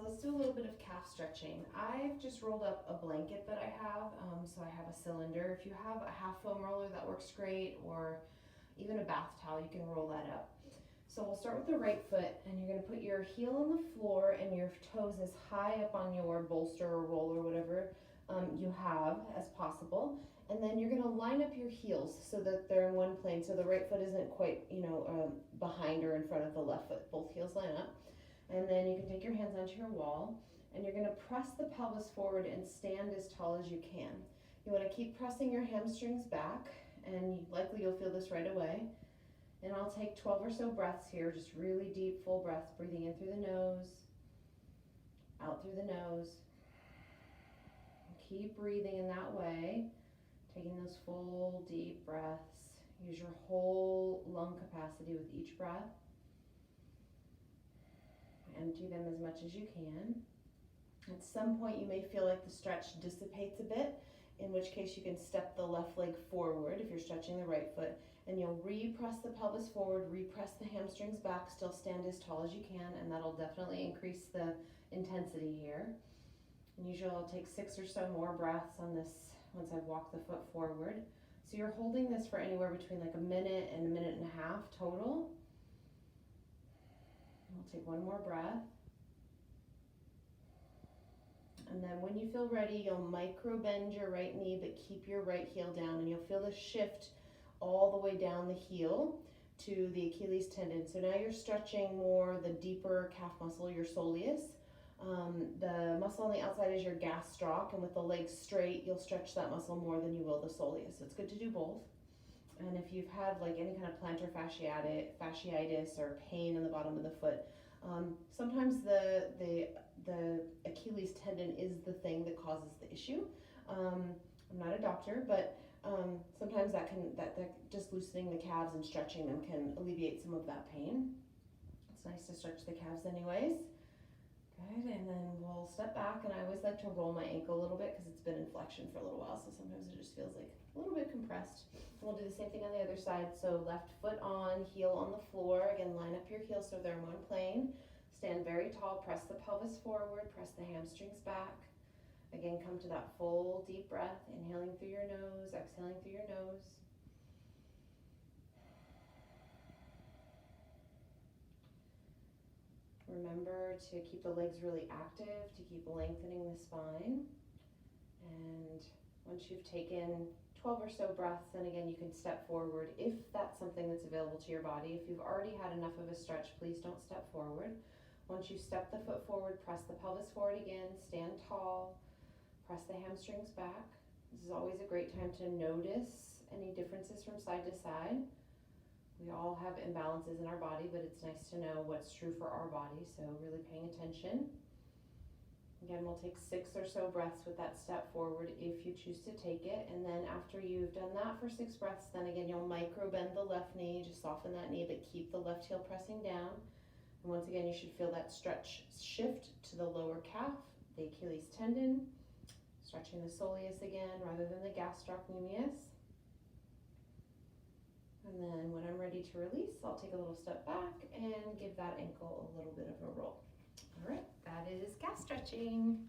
let's do a little bit of calf stretching. I've just rolled up a blanket that I have, so I have a cylinder. If you have a half foam roller, that works great, or even a bath towel, you can roll that up. So we'll start with the right foot, and you're gonna put your heel on the floor and your toes as high up on your bolster or roll or whatever you have as possible. And then you're gonna line up your heels so that they're in one plane, so the right foot isn't quite, behind or in front of the left foot. Both heels line up. And then you can take your hands onto your wall, and you're gonna press the pelvis forward and stand as tall as you can. You wanna keep pressing your hamstrings back, and likely you'll feel this right away. And I'll take 12 or so breaths here, just really deep, full breaths, breathing in through the nose, out through the nose. Keep breathing in that way, taking those full, deep breaths. Use your whole lung capacity with each breath. Empty them as much as you can. At some point you may feel like the stretch dissipates a bit, in which case you can step the left leg forward if you're stretching the right foot, and you'll repress the pelvis forward, repress the hamstrings back, still stand as tall as you can, and that'll definitely increase the intensity here. And usually I'll take 6 or so more breaths on this once I've walked the foot forward. So you're holding this for anywhere between like a minute and a minute and a half total. We'll take one more breath. And then when you feel ready, you'll micro bend your right knee, but keep your right heel down, and you'll feel the shift all the way down the heel to the Achilles tendon. So now you're stretching more the deeper calf muscle, your soleus. The muscle on the outside is your gastroc, and with the legs straight, you'll stretch that muscle more than you will the soleus. So it's good to do both. And if you've had like any kind of plantar fasciitis or pain in the bottom of the foot, sometimes the Achilles tendon is the thing that causes the issue. I'm not a doctor, but sometimes that just loosening the calves and stretching them can alleviate some of that pain. It's nice to stretch the calves anyways. Good, and then we'll step back, and I always like to roll my ankle a little bit because it's been in flexion for a little while, so sometimes it just feels like a little bit compressed. And we'll do the same thing on the other side. So left foot on, heel on the floor. Again, line up your heels so they're in one plane. Stand very tall, press the pelvis forward, press the hamstrings back. Again, come to that full deep breath, inhaling through your nose, exhaling through your nose. Remember to keep the legs really active, to keep lengthening the spine. And once you've taken 12 or so breaths, then again you can step forward if that's something that's available to your body. If you've already had enough of a stretch, please don't step forward. Once you step the foot forward, press the pelvis forward again, stand tall, press the hamstrings back. This is always a great time to notice any differences from side to side. We all have imbalances in our body, but it's nice to know what's true for our body, so really paying attention. Again, we'll take 6 or so breaths with that step forward if you choose to take it, and then after you've done that for 6 breaths, then again you'll micro bend the left knee, just soften that knee, but keep the left heel pressing down. And once again, you should feel that stretch shift to the lower calf, the Achilles tendon, stretching the soleus again rather than the gastrocnemius. And then when I'm ready to release, I'll take a little step back and give that ankle a little bit of a roll. All right, that is calf stretching.